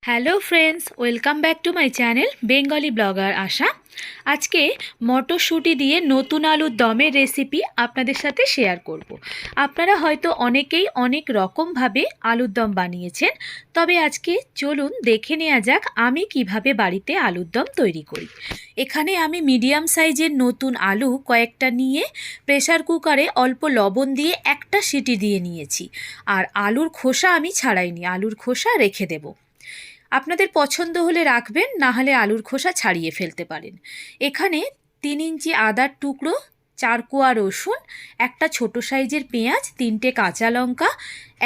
Hello friends, welcome back to my channel Bengali blogger Asha. আজকে মটরশুঁটি দিয়ে নতুন আলুর দমের রেসিপি আপনাদের সাথে শেয়ার করব। আপনারা হয়তো অনেকেই অনেক রকমভাবে আলুর দম বানিয়েছেন, তবে আজকে চলুন দেখে নেওয়া যাক আমি কিভাবে বাড়িতে আলুর দম তৈরি করি। এখানে আমি মিডিয়াম সাইজের নতুন আলু কয়েকটা নিয়ে প্রেসার কুকারে অল্প লবণ দিয়ে একটা সিটি দিয়ে নিয়েছি। আর আলুর খোসা আমি ছাড়াইনি, আলুর খোসা রেখে দেব। আপনাদের পছন্দ হলে রাখবেন, না হলে আলুর খোসা ছাড়িয়ে ফেলতে পারেন। এখানে 3 ইঞ্চি আদার টুকরো, 4 কোয়া রসুন, একটা ছোট সাইজের পেঁয়াজ, 3টে কাঁচা লঙ্কা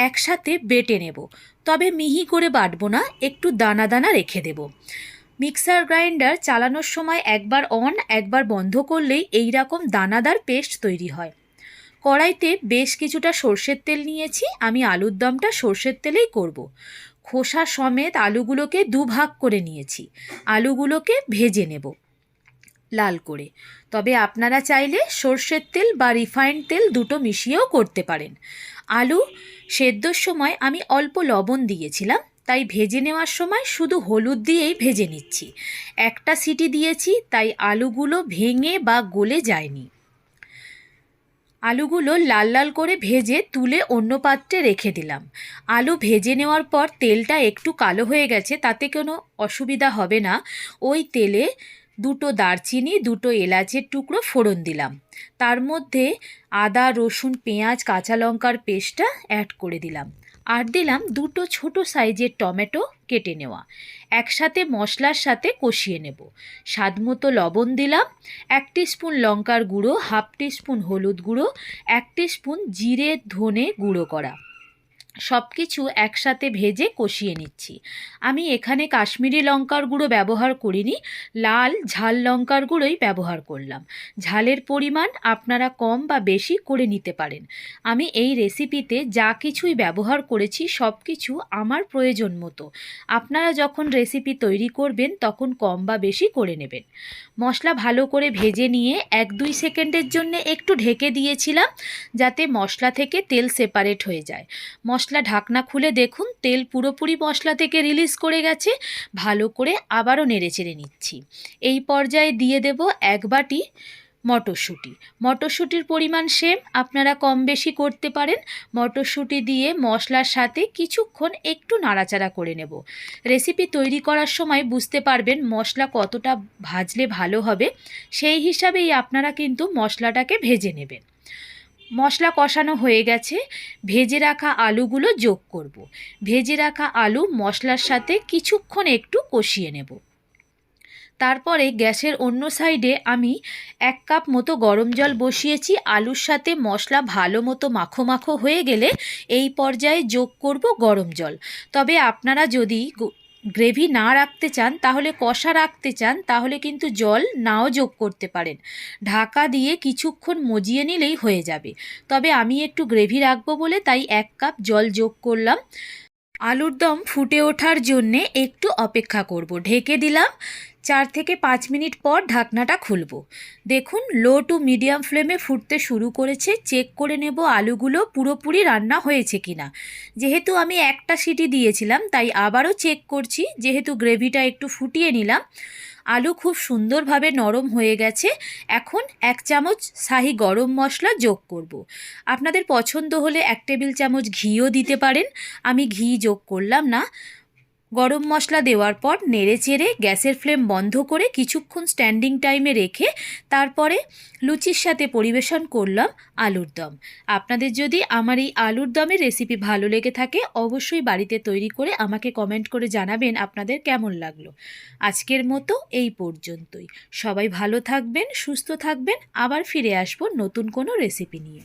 একসাথে বেটে নেব। তবে মিহি করে বাটবো না, একটু দানা দানা রেখে দেব। মিক্সার গ্রাইন্ডার চালানোর সময় একবার অন একবার বন্ধ করলেই এই রকম দানাদার পেস্ট তৈরি হয়। কড়াইতে বেশ কিছুটা সর্ষের তেল নিয়েছি, আমি আলুর দমটা সর্ষের তেলেই করব। খোসা সমেত আলুগুলোকে দুভাগ করে নিয়েছি। আলুগুলোকে ভেজে নেব লাল করে। তবে আপনারা চাইলে সর্ষের তেল বা রিফাইন্ড তেল দুটো মিশিয়েও করতে পারেন। আলু সেদ্ধর সময় আমি অল্প লবণ দিয়েছিলাম, তাই ভেজে নেওয়ার সময় শুধু হলুদ দিয়েই ভেজে নিচ্ছি। একটা সিটি দিয়েছি, তাই আলুগুলো ভেঙে বা গলে যায়নি। আলুগুলো লাল লাল করে ভেজে তুলে অন্য পাত্রে রেখে দিলাম। আলু ভেজে নেওয়ার পর তেলটা একটু কালো হয়ে গেছে, তাতে কোনো অসুবিধা হবে না। ওই তেলে দুটো দারচিনি, দুটো এলাচের টুকরো ফোড়ন দিলাম। তার মধ্যে আদা, রসুন, পেঁয়াজ, কাঁচা লঙ্কার পেস্টটা অ্যাড করে দিলাম। আর দিলাম দুটো ছোট সাইজের টমেটো কেটে নেওয়া। একসাথে মশলার সাথে কষিয়ে নেব। স্বাদমতো লবণ দিলাম, 1 টিস্পুন লঙ্কার গুঁড়ো, 1/2 টিস্পুন হলুদ গুঁড়ো, 1 টিস্পুন জিরে ধনে গুঁড়ো করা। সব কিছু একসাথে ভেজে কষিয়ে নিচ্ছি। আমি এখানে কাশ্মীরি লঙ্কার গুঁড়ো ব্যবহার করিনি, লাল ঝাল লঙ্কার গুঁড়োই ব্যবহার করলাম। ঝালের পরিমাণ আপনারা কম বা বেশি করে নিতে পারেন। আমি এই রেসিপিতে যা কিছুই ব্যবহার করেছি সব কিছু আমার প্রয়োজন মতো। আপনারা যখন রেসিপি তৈরি করবেন তখন কম বা বেশি করে নেবেন। মশলা ভালো করে ভেজে নিয়ে 1-2 সেকেন্ডের জন্য একটু ঢেকে দিয়েছিলাম, যাতে মশলা থেকে তেল সেপারেট হয়ে যায়। মশলা ঢাকনা খুলে দেখুন তেল পুরোপুরি মশলা থেকে রিলিজ করে গেছে। ভালো করে আবারও নেড়েচেড়ে নিচ্ছি। এই পর্যায়ে দিয়ে দেব 1 বাটি মটরশুঁটি। মটরশুঁটির পরিমাণ সেম, আপনারা কম বেশি করতে পারেন। মটরশুঁটি দিয়ে মশলার সাথে কিছুক্ষণ একটু নাড়াচাড়া করে নেব। রেসিপি তৈরি করার সময় বুঝতে পারবেন মশলা কতটা ভাজলে ভালো হবে, সেই হিসাবেই আপনারা কিন্তু মশলাটাকে ভেজে নেবেন। মশলা কষানো হয়ে গেছে, ভেজে রাখা আলুগুলো যোগ করব। ভেজে রাখা আলু মশলার সাথে কিছুক্ষণ একটু কষিয়ে নেব। তারপরে গ্যাসের অন্য সাইডে আমি 1 কাপ মতো গরম জল বসিয়েছি। আলুর সাথে মশলা ভালো মতো মাখো মাখো হয়ে গেলে এই পর্যায়ে যোগ করব গরম জল। তবে আপনারা যদি গ্রেভি না রাখতে চান, তাহলে কষা রাখতে চান, তাহলে কিন্তু জল নাও যোগ করতে পারেন। ঢাকা দিয়ে কিছুক্ষণ মজিয়ে নিলেই হয়ে যাবে। তবে আমি একটু গ্রেভি রাখবো বলে তাই 1 কাপ জল যোগ করলাম। আলুর দম ফুটে ওঠার জন্যে একটু অপেক্ষা করব। ঢেকে দিলাম। 4 থেকে 5 মিনিট পর ঢাকনাটা খুলব। দেখুন লো টু মিডিয়াম ফ্লেমে ফুটতে শুরু করেছে। চেক করে নেব আলুগুলো পুরোপুরি রান্না হয়েছে কিনা। যেহেতু আমি একটা সিটি দিয়েছিলাম, তাই আবারও চেক করছি। যেহেতু গ্রেভিটা একটু ফুটিয়ে নিলাম, আলু খুব সুন্দরভাবে নরম হয়ে গেছে। এখন 1 চামচ শাহি গরম মশলা যোগ করব। আপনাদের পছন্দ হলে 1 টেবিল চামচ ঘিও দিতে পারেন, আমি ঘি যোগ করলাম না। গরম মশলা দেওয়ার পর নেড়েচেড়ে গ্যাসের ফ্লেম বন্ধ করে কিছুক্ষণ স্ট্যান্ডিং টাইমে রেখে তারপরে লুচির সাথে পরিবেশন করলাম আলুর দম। আপনাদের যদি আমার এই আলুর দমের রেসিপি ভালো লেগে থাকে, অবশ্যই বাড়িতে তৈরি করে আমাকে কমেন্ট করে জানাবেন আপনাদের কেমন লাগলো। আজকের মতো এই পর্যন্তই। সবাই ভালো থাকবেন, সুস্থ থাকবেন। আবার ফিরে আসবো নতুন কোনো রেসিপি নিয়ে।